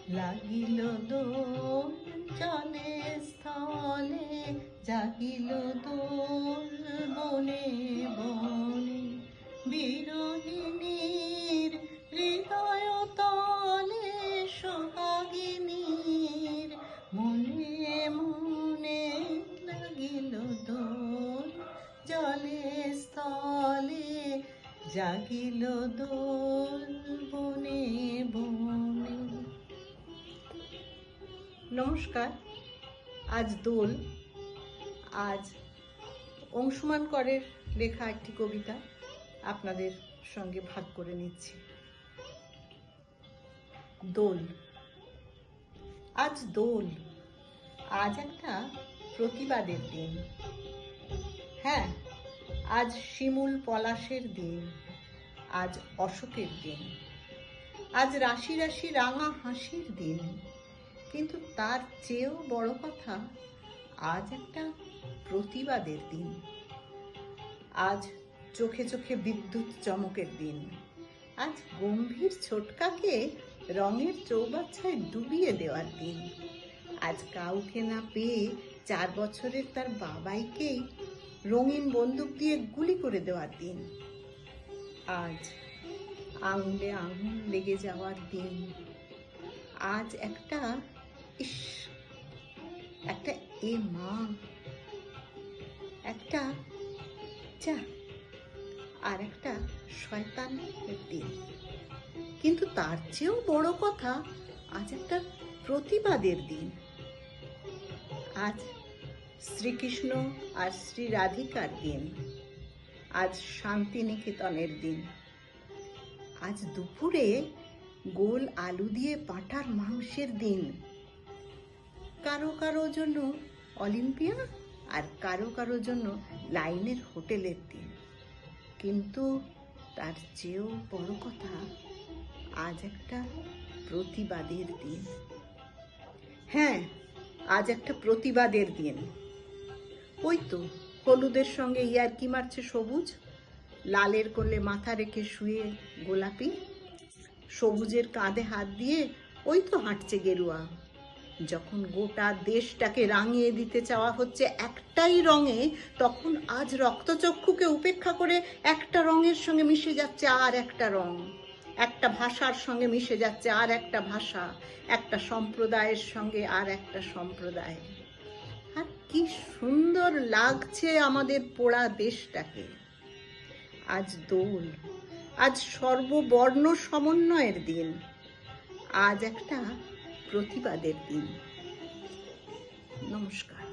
লাগিল দোল জলে স্থলে, জাগিল দোল বনে বনে, বিরোহিণীর হৃদয় তলে, সোহাগিনীর মনে মনে। লাগিল দোল জলে স্থলে, জাগিল দোল বনে বনে। নমস্কার। আজ দোল। আজ অংশুমান করের লেখা একটি কবিতা আপনাদের সঙ্গে ভাগ করে নিচ্ছি। দোল। আজ দোল। আজ একটা প্রতিবাদের দিন। হ্যাঁ, আজ শিমুল পলাশের দিন, আজ অশোকের দিন, আজ রাশি রাশি রাঙা হাসির দিন। কিন্তু তার চেয়েও বড় কথা, আজ একটা প্রতিবাদের দিন। আজ চোখে চোখে বিদ্যুৎ চমকের দিন। আজ গম্ভীর ছোটকাকে রঙের চৌবাচ্চায় ডুবিয়ে দেওয়ার দিন। আজ কাউকে না পেয়ে 4 বছরের তার বাবাইকেই রঙিন বন্দুক দিয়ে গুলি করে দেওয়ার দিন। আজ আঙুলে আঙুল লেগে যাওয়ার দিন। আজ একটা একটা এ মা, একটা যা, আর একটা শয়তানের দিন। কিন্তু তার চেয়েও বড় কথা, আজ একটা প্রতিবাদের দিন। আজ শ্রীকৃষ্ণ আর শ্রী রাধিকার দিন। আজ শান্তিনিকেতনের দিন। আজ দুপুরে গোল আলু দিয়ে পাঁঠার মাংসের দিন। কারো কারো জন্য অলিম্পিয়া, আর কারো কারো জন্য লাইনের হোটেলের দিন। কিন্তু তার চেয়েও বড় কথা, আজ একটা প্রতিবাদের দিন। হ্যাঁ, আজ একটা প্রতিবাদের দিন। ওই তো হলুদের সঙ্গে ইয়ার্কি মারছে সবুজ, লালের কোলে মাথা রেখে শুয়ে গোলাপি, সবুজের কাঁধে হাত দিয়ে ওই তো হাঁটছে গেরুয়া। যখন গোটা দেশটাকে রাঙিয়ে দিতে চাওয়া হচ্ছে একটাই রঙে, তখন আজ রক্তচক্ষুকে উপেক্ষা করে একটা রঙের সঙ্গে মিশে যাচ্ছে আর একটা রং, একটা ভাষার সঙ্গে মিশে যাচ্ছে আর একটা ভাষা, একটা সম্প্রদায়ের সঙ্গে আর একটা সম্প্রদায়। আর কি সুন্দর লাগছে আমাদের পোড়া দেশটাকে। আজ দোল। আজ সর্ববর্ণ সমন্বয়ের দিন। আজ একটা প্রতিবাদের দিন। নমস্কার।